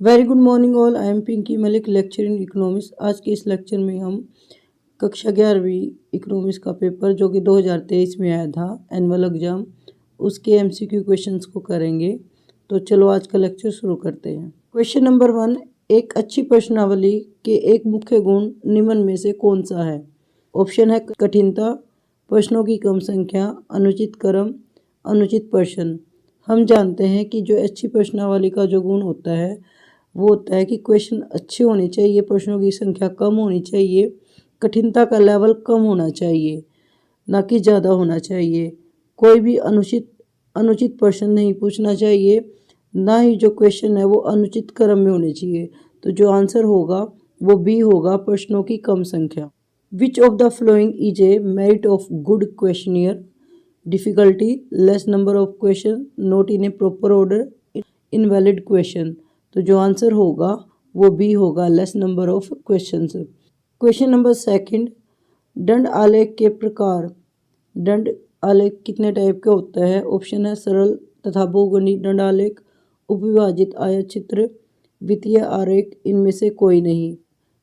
Very good morning all. I am Pinky Malik, lecture in economics. आज के इस लेक्चर में हम कक्षा 11वीं इकोनॉमिक्स का पेपर जो कि 2023 में आया था एनुअल एग्जाम, उसके एमसीक्यू क्वेश्चंस को करेंगे। तो चलो आज का लेक्चर शुरू करते हैं। क्वेश्चन नंबर 1, एक अच्छी प्रश्नावली के एक मुख्य गुण निम्न में से कौन सा है? ऑप्शन है कठिनता, प्रश्नों की कम संख्या, अनुचित क्रम, अनुचित प्रश्न। हम जानते हैं कि जो अच्छी प्रश्नावली का जो गुण होता है वो होता है कि क्वेश्चन अच्छे होने चाहिए, प्रश्नों की संख्या कम होनी चाहिए, कठिनता का लेवल कम होना चाहिए, ना कि ज़्यादा होना चाहिए। कोई भी अनुचित प्रश्न नहीं पूछना चाहिए, ना ही जो क्वेश्चन है वो अनुचित क्रम में होने चाहिए। तो जो आंसर होगा वो बी होगा, प्रश्नों की कम संख्या। विच of the following is a merit of good questionnaire? Difficulty, less number of question, not in A proper order, invalid question. तो जो आंसर होगा वो बी होगा, less number of questions. Question number 2, दंड आलेख के प्रकार। दंड आलेख कितने टाइप का होता है? ऑप्शन है सरल तथा बहुगुणी दंड आलेख, उपविभाजित आयत चित्र, वित्तीय आरेख, इनमें से कोई नहीं।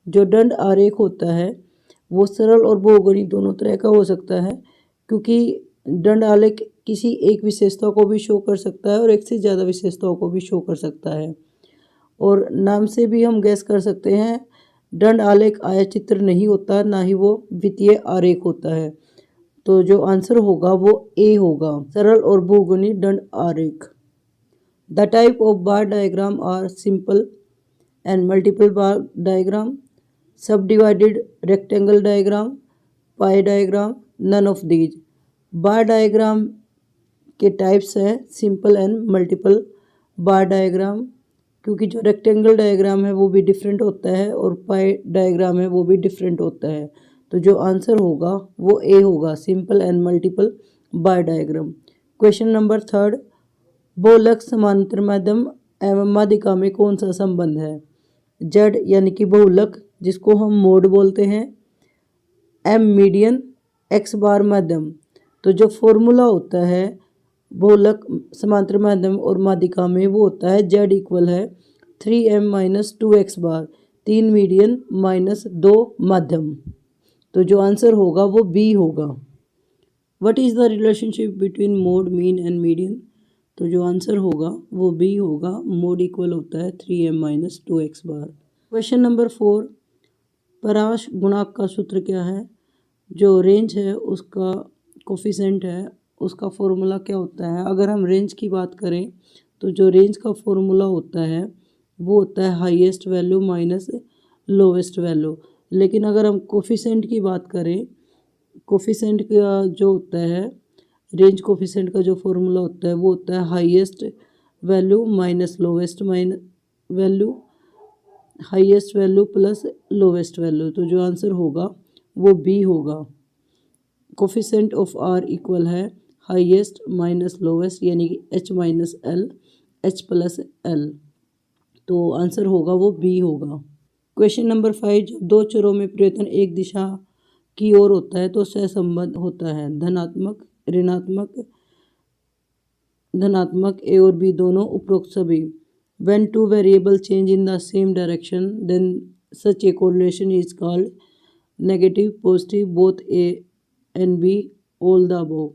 जो दंड आरेख होता है वो सरल और बहुगुणी दोनों तरह का हो सकता है, क्योंकि दंड आलेख किसी एक विशेषता को भी शो कर सकता है और एक से ज़्यादा विशेषताओं को भी शो कर सकता है। और नाम से भी हम गैस कर सकते हैं, दंड आलेख आयतचित्र नहीं होता, ना ही वो वित्तीय आरेख होता है। तो जो आंसर होगा वो ए होगा, सरल और बहुगुणी दंड आरेख। The type of bar diagram are simple and multiple bar diagram, subdivided rectangle diagram, pie diagram, none of these. Bar diagram के टाइप्स हैं simple and multiple bar diagram, क्योंकि जो रेक्टेंगल डायग्राम है वो भी डिफरेंट होता है और पाई डायग्राम है वो भी डिफरेंट होता है। तो जो आंसर होगा वो ए होगा, simple and multiple bar diagram. Question number 3, बहुलक समांतर माध्यम एवं माध्यिका में कौन सा संबंध है? जेड यानी कि बहुलक, जिसको हम मोड बोलते हैं, एम मीडियन, एक्स बार माध्यम। तो जो फॉर्मूला होता है बहुलक समांतर माध्यम और माध्यिका में वो होता है जेड इक्वल है 3m माइनस 2x बार, 3 मीडियन माइनस 2 माध्यम। तो जो आंसर होगा वो बी होगा। What is the relationship between mode, mean and median? तो जो आंसर होगा वो बी होगा, मोड इक्वल होता है 3m माइनस 2x बार। क्वेश्चन नंबर 4, परास गुणांक का सूत्र क्या है? जो रेंज है उसका कोफिशिएंट है, उसका फॉर्मूला क्या होता है? अगर हम रेंज की बात करें तो जो रेंज का फॉर्मूला होता है वो होता है highest value minus lowest value. लेकिन अगर हम कोफिशिएंट की बात करें, कोफिशिएंट का जो होता है, रेंज कोफिशिएंट का जो फॉर्मूला होता है वो होता है highest value minus lowest value, highest value plus lowest value. तो जो आंसर होगा वो बी होगा। कोफिशिएंट ऑफ आर इक्वल है हाईएस्ट माइनस लोवेस्ट, यानी कि H minus L, H plus L. तो आंसर होगा वो बी होगा। क्वेश्चन नंबर 5, जब दो चरों में परिवर्तन एक दिशा की ओर होता है तो सहसंबंध होता है धनात्मक, ऋणात्मक, धनात्मक ए और बी दोनों, उपरोक्त सभी। When two variable change in the same direction then such a correlation is called negative, positive, both A and B, all the above.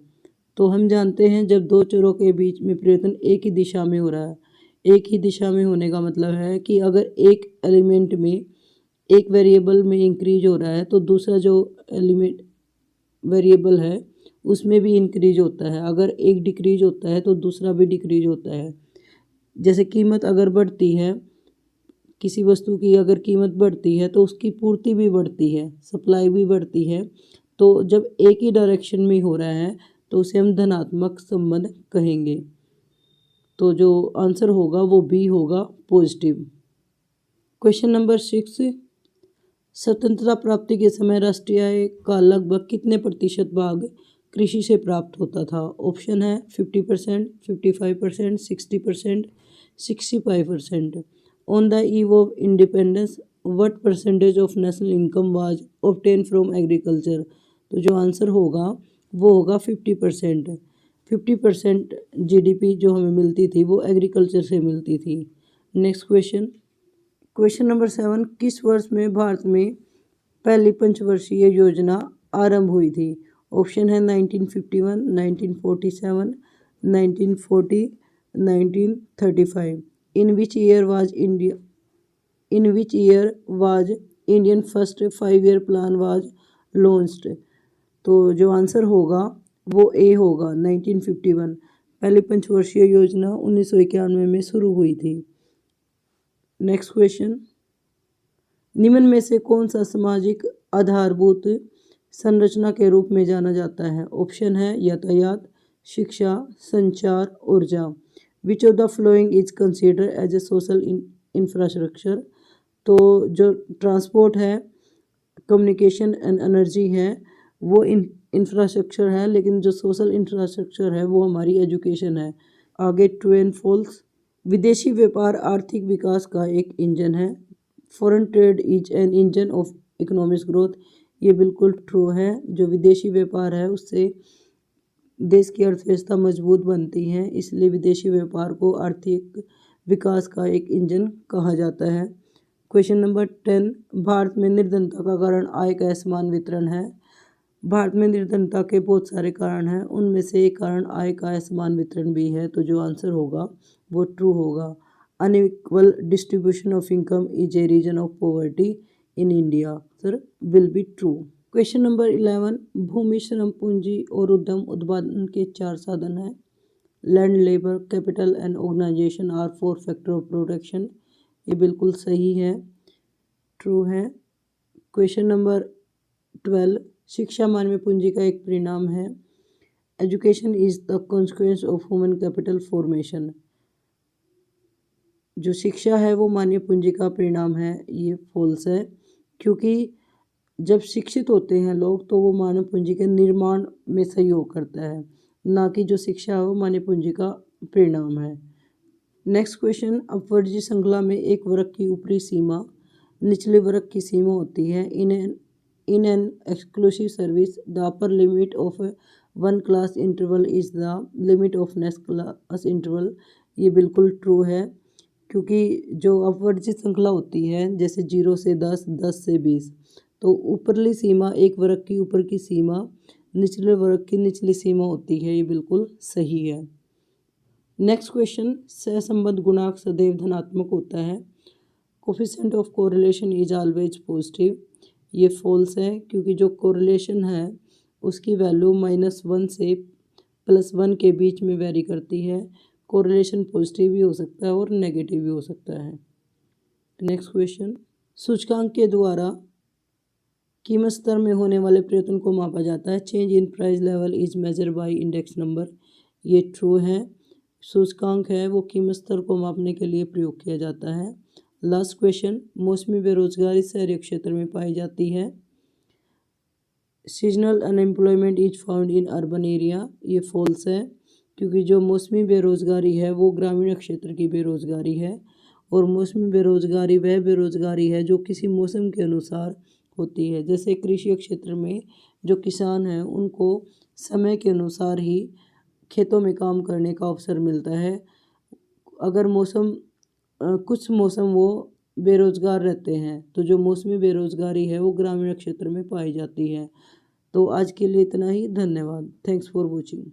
तो हम जानते हैं जब दो चरों के बीच में परिवर्तन एक ही दिशा में हो रहा है, एक ही दिशा में होने का मतलब है कि अगर एक एलिमेंट में, एक वेरिएबल में इंक्रीज हो रहा है तो दूसरा जो एलिमेंट वेरिएबल है उसमें भी इंक्रीज होता है, अगर एक डिक्रीज होता है तो दूसरा भी डिक्रीज होता है। जैसे कीमत अगर बढ़ती है, किसी वस्तु की अगर कीमत बढ़ती है तो उसकी पूर्ति भी बढ़ती है, सप्लाई भी बढ़ती है। तो जब एक ही डायरेक्शन में हो रहा है तो उसे हम धनात्मक संबंध कहेंगे। तो जो आंसर होगा वो बी होगा, पॉजिटिव। क्वेश्चन नंबर 6, स्वतंत्रता प्राप्ति के समय राष्ट्रीय आय का लगभग कितने प्रतिशत भाग कृषि से प्राप्त होता था? ऑप्शन है 50%, 55%, 60%, 65%। On the eve of independence what percentage of national income was obtain from agriculture? तो जो आंसर होगा वो होगा 50%। 50% जीडीपी जो हमें मिलती थी वो एग्रीकल्चर से मिलती थी। नेक्स्ट क्वेश्चन, क्वेश्चन नंबर 7, किस वर्ष में भारत में पहली पंचवर्षीय योजना आरंभ हुई थी? ऑप्शन है 1951, 1947, 1940, 1935। इन which year was Indian first 5 year plan was launched? तो जो आंसर होगा वो ए होगा, 1951। पहली पंचवर्षीय योजना 1991 में शुरू हुई थी। नेक्स्ट क्वेश्चन, निम्न में से कौन सा सामाजिक आधारभूत संरचना के रूप में जाना जाता है? ऑप्शन है यातायात, शिक्षा, संचार, ऊर्जा। Which of the following is considered as a social infrastructure? तो जो ट्रांसपोर्ट है, कम्युनिकेशन एंड एनर्जी है, वो इंफ्रास्ट्रक्चर है, लेकिन जो सोशल इंफ्रास्ट्रक्चर है वो हमारी एजुकेशन है। आगे ट्रू एंड फॉल्स। विदेशी व्यापार आर्थिक विकास का एक इंजन है। Foreign trade is an engine of economic growth. ये बिल्कुल ट्रू है। जो विदेशी व्यापार है उससे देश की अर्थव्यवस्था मजबूत बनती है, इसलिए विदेशी व्यापार को आर्थिक विकास का एक इंजन कहा जाता है। क्वेश्चन नंबर 10, भारत में निर्धनता का कारण आय का असमान वितरण है। भारत में निर्धनता के बहुत सारे कारण हैं, उनमें से एक कारण आय का असमान वितरण भी है, तो जो आंसर होगा वो ट्रू होगा। Unequal distribution of income is a reason of poverty in India, sir will be true. Question number 11, भूमि, श्रम, पूंजी और उद्यम उत्पादन के 4 साधन हैं। Land, labour, capital and organisation are 4 factor of production. ये बिल्कुल सही है, ट्रू है। क्वेश्चन नंबर 12, शिक्षा मानवीय पूंजी का एक परिणाम है। Education is the consequence of human capital formation. जो शिक्षा है वो मानवीय पूंजी का परिणाम है, ये फॉल्स है, क्योंकि जब शिक्षित होते हैं लोग तो वो मानव पूंजी के निर्माण में सहयोग करता है, ना कि जो शिक्षा है वो मानव पूंजी का परिणाम है। नेक्स्ट क्वेश्चन, अपवर्जी श्रृंखला में एक वर्ग की ऊपरी सीमा निचले वर्ग की सीमा होती है। In an exclusive service the upper limit of one class interval is the limit of next class interval. ये बिल्कुल ट्रू है, क्योंकि जो अपवर्जी श्रृंखला होती है जैसे 0 से 10, 10 से 20, तो ऊपरली सीमा एक वर्ग की ऊपर की सीमा निचले वर्ग की निचली सीमा होती है, ये बिल्कुल सही है। नेक्स्ट क्वेश्चन, सहसंबंध गुणांक सदैव धनात्मक होता है। Coefficient of correlation is always positive. ये फॉल्स है, क्योंकि जो कोरिलेशन है उसकी वैल्यू -1 से +1 के बीच में वेरी करती है। कोरिलेशन पॉजिटिव भी हो सकता है और नेगेटिव भी हो सकता है। नेक्स्ट क्वेश्चन, सूचकांक के द्वारा कीमत स्तर में होने वाले परिवर्तन को मापा जाता है। Change in price level is measure by index number. ये ट्रू है, सूचकांक है वो कीमत स्तर को मापने के लिए प्रयोग किया जाता है। लास्ट क्वेश्चन, मौसमी बेरोजगारी शहरी क्षेत्र में पाई जाती है। Seasonal unemployment is found in urban area. ये फॉल्स है, क्योंकि जो मौसमी बेरोजगारी है वो ग्रामीण क्षेत्र की बेरोजगारी है, और मौसमी बेरोजगारी वह बेरोजगारी है जो किसी मौसम के अनुसार होती है। जैसे कृषि क्षेत्र में जो किसान हैं उनको समय के अनुसार ही खेतों में काम करने का अवसर मिलता है। अगर कुछ मौसम वो बेरोजगार रहते हैं, तो जो मौसमी बेरोजगारी है वो ग्रामीण क्षेत्र में पाई जाती है। तो आज के लिए इतना ही, धन्यवाद। Thanks for watching.